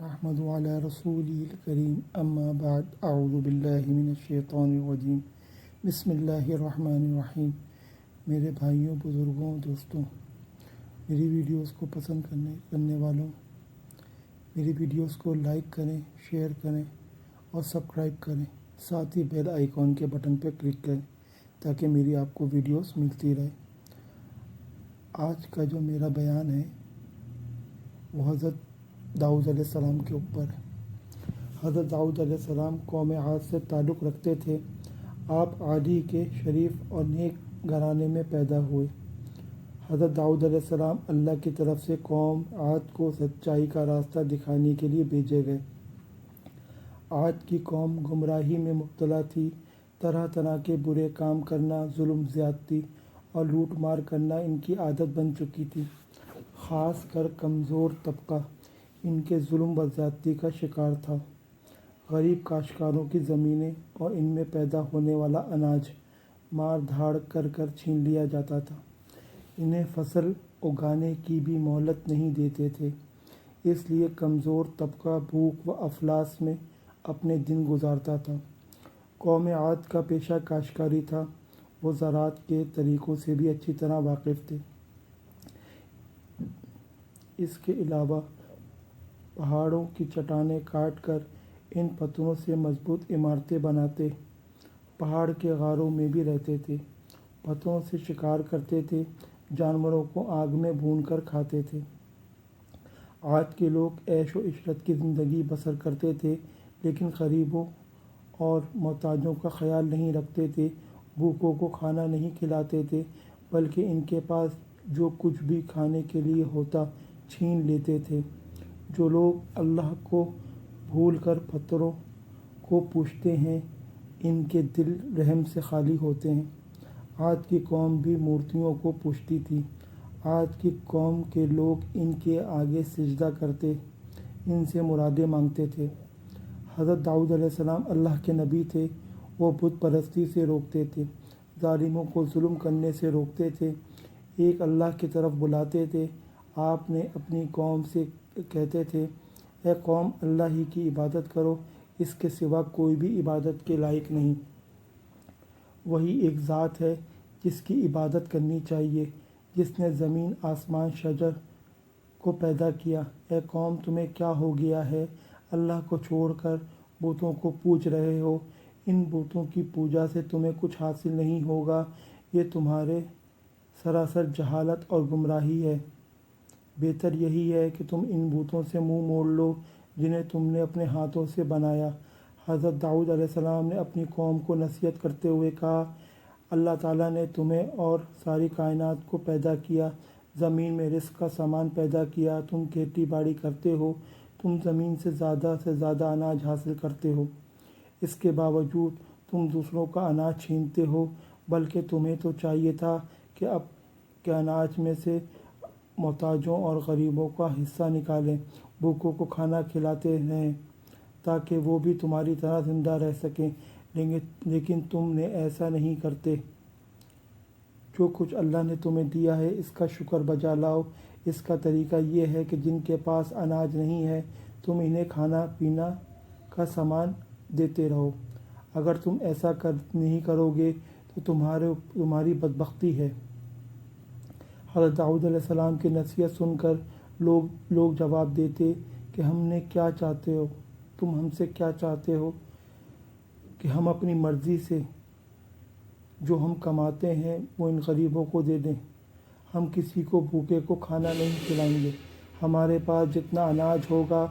احمد علی رسول الکریم اما بعد اعوذ باللہ من الشیطان الرجیم بسم اللہ الرحمن الرحیم۔ میرے بھائیوں، بزرگوں، دوستوں، میری ویڈیوز کو پسند کرنے والوں، میری ویڈیوز کو لائک کریں، شیئر کریں اور سبسکرائب کریں، ساتھ ہی بیل آئیکن کے بٹن پر کلک کریں تاکہ میری آپ کو ویڈیوز ملتی رہے۔ آج کا جو میرا بیان ہے وہ حضرت داؤد علیہ السلام کے اوپر ہے۔ حضرت داؤد علیہ السلام قوم عاد سے تعلق رکھتے تھے۔ آپ عادی کے شریف اور نیک گھرانے میں پیدا ہوئے۔ حضرت داؤد علیہ السلام اللہ کی طرف سے قوم عاد کو سچائی کا راستہ دکھانے کے لیے بھیجے گئے۔ عاد کی قوم گمراہی میں مبتلا تھی۔ طرح طرح کے برے کام کرنا، ظلم زیادتی اور لوٹ مار کرنا ان کی عادت بن چکی تھی۔ خاص کر کمزور طبقہ ان کے ظلم و زیادتی کا شکار تھا۔ غریب کاشتکاروں کی زمینیں اور ان میں پیدا ہونے والا اناج مار دھاڑ کر چھین لیا جاتا تھا۔ انہیں فصل اگانے کی بھی مہلت نہیں دیتے تھے، اس لیے کمزور طبقہ بھوک و افلاس میں اپنے دن گزارتا تھا۔ قوم عاد کا پیشہ کاشتکاری تھا۔ وہ زراعت کے طریقوں سے بھی اچھی طرح واقف تھے۔ اس کے علاوہ پہاڑوں کی چٹانیں کاٹ کر ان پتھروں سے مضبوط عمارتیں بناتے، پہاڑ کے غاروں میں بھی رہتے تھے، پتھروں سے شکار کرتے تھے، جانوروں کو آگ میں بھون کر کھاتے تھے۔ عاد کے لوگ عیش و عشرت کی زندگی بسر کرتے تھے، لیکن غریبوں اور محتاجوں کا خیال نہیں رکھتے تھے، بھوکوں کو کھانا نہیں کھلاتے تھے، بلکہ ان کے پاس جو کچھ بھی کھانے کے لیے ہوتا چھین لیتے تھے۔ جو لوگ اللہ کو بھول کر پتھروں کو پوجتے ہیں، ان کے دل رحم سے خالی ہوتے ہیں۔ عاد کی قوم بھی مورتیوں کو پوجتی تھی۔ عاد کی قوم کے لوگ ان کے آگے سجدہ کرتے، ان سے مرادیں مانگتے تھے۔ حضرت داؤد علیہ السلام اللہ کے نبی تھے۔ وہ بت پرستی سے روکتے تھے، ظالموں کو ظلم کرنے سے روکتے تھے، ایک اللہ کی طرف بلاتے تھے۔ آپ نے اپنی قوم سے کہتے تھے، اے قوم، اللہ ہی کی عبادت کرو، اس کے سوا کوئی بھی عبادت کے لائق نہیں۔ وہی ایک ذات ہے جس کی عبادت کرنی چاہیے، جس نے زمین، آسمان، شجر کو پیدا کیا۔ اے قوم، تمہیں کیا ہو گیا ہے؟ اللہ کو چھوڑ کر بتوں کو پوج رہے ہو۔ ان بتوں کی پوجا سے تمہیں کچھ حاصل نہیں ہوگا، یہ تمہارے سراسر جہالت اور گمراہی ہے۔ بہتر یہی ہے کہ تم ان بتوں سے منہ موڑ لو جنہیں تم نے اپنے ہاتھوں سے بنایا۔ حضرت داؤد علیہ السلام نے اپنی قوم کو نصیحت کرتے ہوئے کہا، اللہ تعالیٰ نے تمہیں اور ساری کائنات کو پیدا کیا، زمین میں رزق کا سامان پیدا کیا، تم کھیتی باڑی کرتے ہو، تم زمین سے زیادہ اناج حاصل کرتے ہو، اس کے باوجود تم دوسروں کا اناج چھینتے ہو، بلکہ تمہیں تو چاہیے تھا کہ اب کے اناج میں سے محتاجوں اور غریبوں کا حصہ نکالیں، بھوکوں کو کھانا کھلاتے رہیں تاکہ وہ بھی تمہاری طرح زندہ رہ سکیں، لیکن تم نے ایسا نہیں کرتے۔ جو کچھ اللہ نے تمہیں دیا ہے اس کا شکر بجا لاؤ۔ اس کا طریقہ یہ ہے کہ جن کے پاس اناج نہیں ہے تم انہیں کھانا پینا کا سامان دیتے رہو۔ اگر تم ایسا نہیں کرو گے تو تمہاری بدبختی ہے۔ حضرت داؤد علیہ السلام کی نصیحت سن کر لوگ جواب دیتے کہ تم ہم سے کیا چاہتے ہو کہ ہم اپنی مرضی سے جو ہم کماتے ہیں وہ ان غریبوں کو دے دیں؟ ہم کسی کو بھوکے کو کھانا نہیں کھلائیں گے۔ ہمارے پاس جتنا اناج ہوگا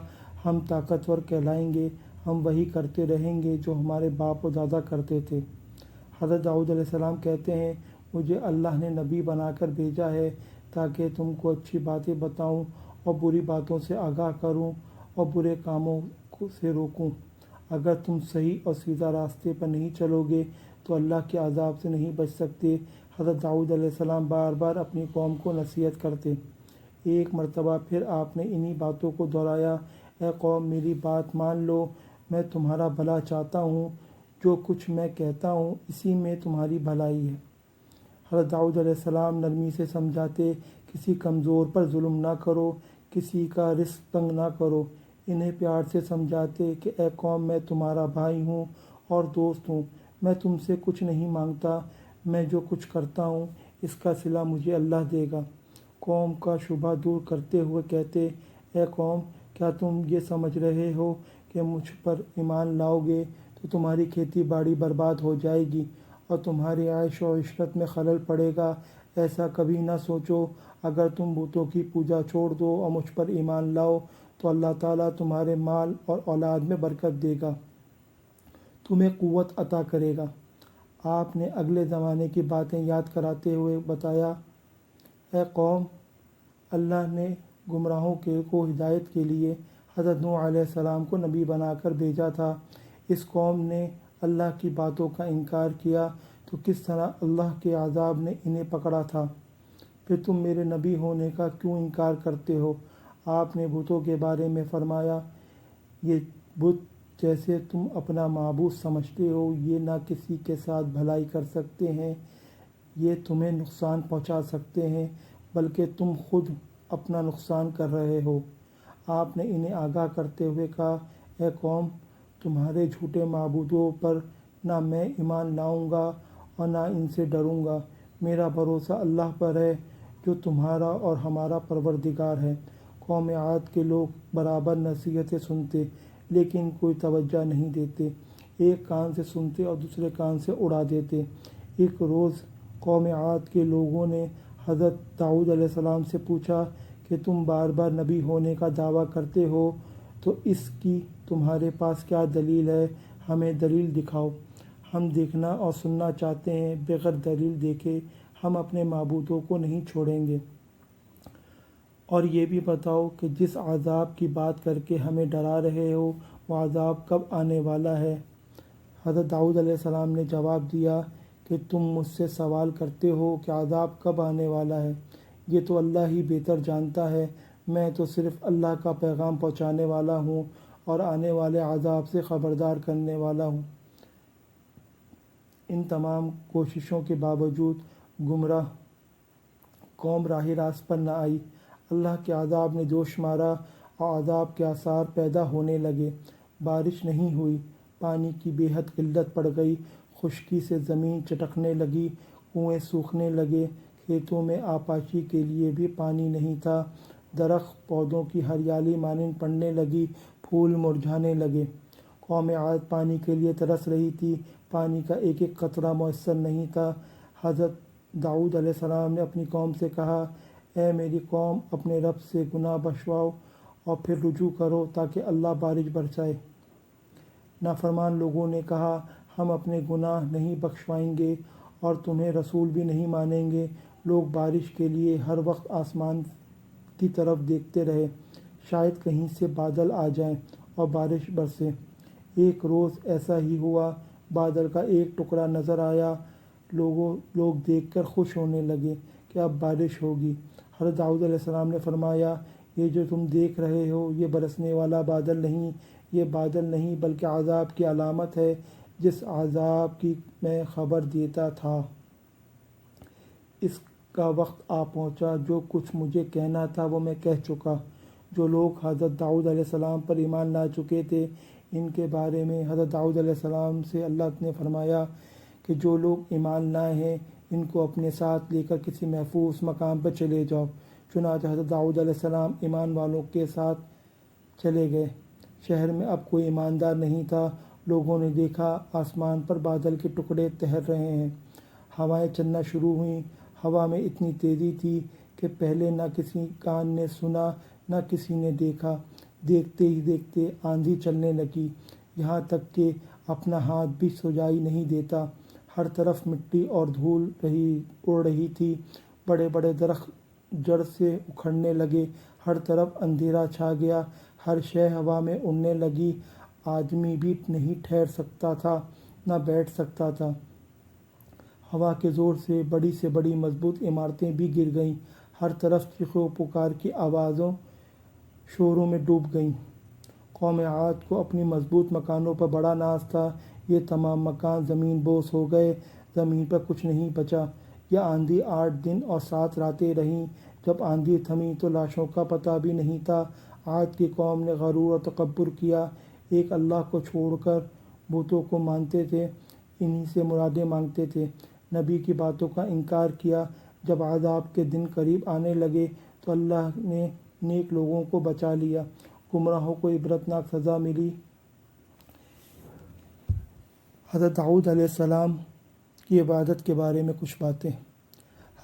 ہم طاقتور کہلائیں گے، ہم وہی کرتے رہیں گے جو ہمارے باپ و دادا کرتے تھے۔ حضرت داؤد علیہ السلام کہتے ہیں، مجھے اللہ نے نبی بنا کر بھیجا ہے تاکہ تم کو اچھی باتیں بتاؤں اور بری باتوں سے آگاہ کروں اور برے کاموں سے روکوں۔ اگر تم صحیح اور سیدھا راستے پر نہیں چلو گے تو اللہ کے عذاب سے نہیں بچ سکتے۔ حضرت داؤد علیہ السلام بار بار اپنی قوم کو نصیحت کرتے۔ ایک مرتبہ پھر آپ نے انہی باتوں کو دہرایا، اے قوم، میری بات مان لو، میں تمہارا بھلا چاہتا ہوں، جو کچھ میں کہتا ہوں اسی میں تمہاری بھلائی ہے۔ حضرت داؤد علیہ السلام نرمی سے سمجھاتے، کسی کمزور پر ظلم نہ کرو، کسی کا رزق تنگ نہ کرو، انہیں پیار سے سمجھاتے کہ اے قوم، میں تمہارا بھائی ہوں اور دوست ہوں، میں تم سے کچھ نہیں مانگتا، میں جو کچھ کرتا ہوں اس کا صلہ مجھے اللہ دے گا۔ قوم کا شبہ دور کرتے ہوئے کہتے، اے قوم، کیا تم یہ سمجھ رہے ہو کہ مجھ پر ایمان لاؤ گے تو تمہاری کھیتی باڑی برباد ہو جائے گی اور تمہاری عیش و عشرت میں خلل پڑے گا؟ ایسا کبھی نہ سوچو۔ اگر تم بتوں کی پوجا چھوڑ دو اور مجھ پر ایمان لاؤ تو اللہ تعالیٰ تمہارے مال اور اولاد میں برکت دے گا، تمہیں قوت عطا کرے گا۔ آپ نے اگلے زمانے کی باتیں یاد کراتے ہوئے بتایا، اے قوم، اللہ نے گمراہوں کو ہدایت کے لیے حضرت نوح علیہ السلام کو نبی بنا کر بھیجا تھا۔ اس قوم نے اللہ کی باتوں کا انکار کیا تو کس طرح اللہ کے عذاب نے انہیں پکڑا تھا۔ پھر تم میرے نبی ہونے کا کیوں انکار کرتے ہو؟ آپ نے بتوں کے بارے میں فرمایا، یہ بت جیسے تم اپنا معبود سمجھتے ہو، یہ نہ کسی کے ساتھ بھلائی کر سکتے ہیں، یہ تمہیں نقصان پہنچا سکتے ہیں، بلکہ تم خود اپنا نقصان کر رہے ہو۔ آپ نے انہیں آگاہ کرتے ہوئے کہا، اے قوم، تمہارے جھوٹے معبودوں پر نہ میں ایمان لاؤں گا اور نہ ان سے ڈروں گا۔ میرا بھروسہ اللہ پر ہے جو تمہارا اور ہمارا پروردگار ہے۔ قوم عاد کے لوگ برابر نصیحتیں سنتے لیکن کوئی توجہ نہیں دیتے، ایک کان سے سنتے اور دوسرے کان سے اڑا دیتے۔ ایک روز قوم عاد کے لوگوں نے حضرت داؤد علیہ السلام سے پوچھا کہ تم بار بار نبی ہونے کا دعویٰ کرتے ہو تو اس کی تمہارے پاس کیا دلیل ہے؟ ہمیں دلیل دکھاؤ، ہم دیکھنا اور سننا چاہتے ہیں، بغیر دلیل دیکھے ہم اپنے معبودوں کو نہیں چھوڑیں گے۔ اور یہ بھی بتاؤ کہ جس عذاب کی بات کر کے ہمیں ڈرا رہے ہو وہ عذاب کب آنے والا ہے؟ حضرت داؤد علیہ السلام نے جواب دیا کہ تم مجھ سے سوال کرتے ہو کہ عذاب کب آنے والا ہے، یہ تو اللہ ہی بہتر جانتا ہے، میں تو صرف اللہ کا پیغام پہنچانے والا ہوں اور آنے والے عذاب سے خبردار کرنے والا ہوں۔ ان تمام کوششوں کے باوجود گمراہ قوم راہ راست پر نہ آئی۔ اللہ کے عذاب نے جوش مارا اور عذاب کے آثار پیدا ہونے لگے۔ بارش نہیں ہوئی، پانی کی بے حد قلت پڑ گئی، خشکی سے زمین چٹکنے لگی، کنویں سوکھنے لگے، کھیتوں میں آبپاشی کے لیے بھی پانی نہیں تھا، درخت پودوں کی ہریالی مانند پڑنے لگی، پھول مرجھانے لگے۔ قوم عاد پانی کے لیے ترس رہی تھی، پانی کا ایک ایک قطرہ میسر نہیں تھا۔ حضرت داؤد علیہ السلام نے اپنی قوم سے کہا، اے میری قوم، اپنے رب سے گناہ بخشواؤ اور پھر رجوع کرو تاکہ اللہ بارش برسائے۔ نافرمان لوگوں نے کہا، ہم اپنے گناہ نہیں بخشوائیں گے اور تمہیں رسول بھی نہیں مانیں گے۔ لوگ بارش کے لیے ہر وقت آسمان کی طرف دیکھتے رہے، شاید کہیں سے بادل آ جائیں اور بارش برسے۔ ایک روز ایسا ہی ہوا، بادل کا ایک ٹکڑا نظر آیا، لوگ دیکھ کر خوش ہونے لگے کہ اب بارش ہوگی۔ حضرت داؤد علیہ السلام نے فرمایا، یہ جو تم دیکھ رہے ہو یہ برسنے والا بادل نہیں، یہ بادل نہیں بلکہ عذاب کی علامت ہے، جس عذاب کی میں خبر دیتا تھا۔ اس کا وقت آ پہنچا، جو کچھ مجھے کہنا تھا وہ میں کہہ چکا۔ جو لوگ حضرت داؤد علیہ السلام پر ایمان لا چکے تھے، ان کے بارے میں حضرت داؤد علیہ السلام سے اللہ نے فرمایا کہ جو لوگ ایمان لائے ہیں ان کو اپنے ساتھ لے کر کسی محفوظ مقام پر چلے جاؤ۔ چنانچہ حضرت داؤد علیہ السلام ایمان والوں کے ساتھ چلے گئے۔ شہر میں اب کوئی ایماندار نہیں تھا۔ لوگوں نے دیکھا آسمان پر بادل کے ٹکڑے تہر رہے ہیں، ہوائیں چلنا شروع ہوئیں۔ ہوا میں اتنی تیزی تھی کہ پہلے نہ کسی کان نے سنا نہ کسی نے دیکھا۔ دیکھتے ہی دیکھتے آندھی چلنے لگی، یہاں تک کہ اپنا ہاتھ بھی سجائی نہیں دیتا۔ ہر طرف مٹی اور دھول اڑ رہی تھی، بڑے بڑے درخت جڑ سے اکھڑنے لگے، ہر طرف اندھیرا چھا گیا، ہر شے ہوا میں اڑنے لگی، آدمی بھی نہیں ٹھہر سکتا تھا نہ بیٹھ سکتا تھا۔ ہوا کے زور سے بڑی مضبوط عمارتیں بھی گر گئیں، ہر طرف چیخ و پکار کی آوازوں شوروں میں ڈوب گئیں۔ قوم عاد کو اپنی مضبوط مکانوں پر بڑا ناز تھا، یہ تمام مکان زمین بوس ہو گئے، زمین پر کچھ نہیں بچا۔ یہ آندھی 8 دن اور 7 راتیں رہی۔ جب آندھی تھمی تو لاشوں کا پتہ بھی نہیں تھا۔ عاد کی قوم نے غرور و تکبر کیا، ایک اللہ کو چھوڑ کر بتوں کو مانتے تھے، انہی سے مرادیں مانگتے تھے، نبی کی باتوں کا انکار کیا۔ جب عذاب کے دن قریب آنے لگے تو اللہ نے نیک لوگوں کو بچا لیا، گمراہوں کو عبرتناک سزا ملی۔ حضرت داؤد علیہ السلام کی عبادت کے بارے میں کچھ باتیں۔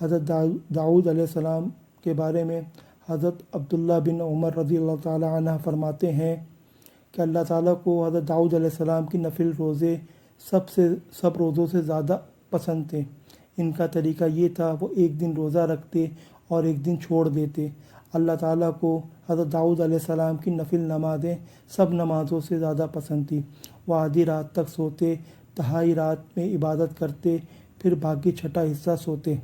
حضرت داؤد علیہ السلام کے بارے میں حضرت عبداللہ بن عمر رضی اللہ تعالیٰ عنہ فرماتے ہیں کہ اللہ تعالیٰ کو حضرت داؤد علیہ السلام کی نفل روزے سب روزوں سے زیادہ پسند تھے۔ ان کا طریقہ یہ تھا، وہ ایک دن روزہ رکھتے اور ایک دن چھوڑ دیتے۔ اللہ تعالیٰ کو حضرت داؤد علیہ السلام کی نفل نمازیں سب نمازوں سے زیادہ پسند تھیں۔ وہ آدھی رات تک سوتے، تہائی رات میں عبادت کرتے، پھر باقی چھٹا حصہ سوتے،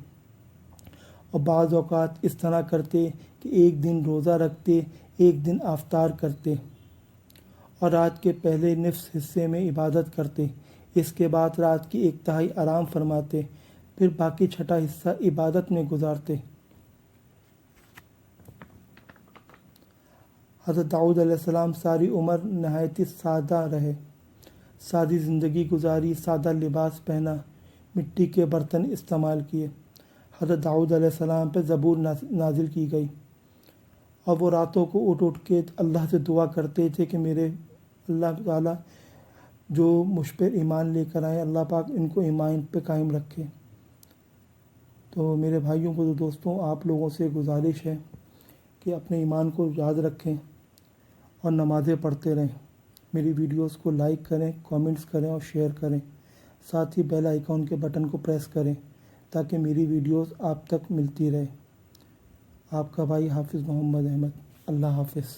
اور بعض اوقات اس طرح کرتے کہ ایک دن روزہ رکھتے، ایک دن افطار کرتے، اور رات کے پہلے نصف حصے میں عبادت کرتے۔ اس کے بعد رات کی ایک تہائی آرام فرماتے، پھر باقی چھٹا حصہ عبادت میں گزارتے۔ حضرت داؤد علیہ السلام ساری عمر نہایت سادہ رہے، سادی زندگی گزاری، سادہ لباس پہنا، مٹی کے برتن استعمال کیے۔ حضرت داؤد علیہ السلام پہ زبور نازل کی گئی، اور وہ راتوں کو اٹھ کے اللہ سے دعا کرتے تھے کہ میرے اللہ تعالیٰ جو مجھ پر ایمان لے کر آئے، اللہ پاک ان کو ایمان پہ قائم رکھے۔ تو میرے بھائیوں کو، دوستوں، آپ لوگوں سے گزارش ہے کہ اپنے ایمان کو یاد رکھیں اور نمازیں پڑھتے رہیں۔ میری ویڈیوز کو لائک کریں، کامنٹس کریں اور شیئر کریں، ساتھ ہی بیل آئیکن کے بٹن کو پریس کریں تاکہ میری ویڈیوز آپ تک ملتی رہے۔ آپ کا بھائی حافظ محمد احمد۔ اللہ حافظ۔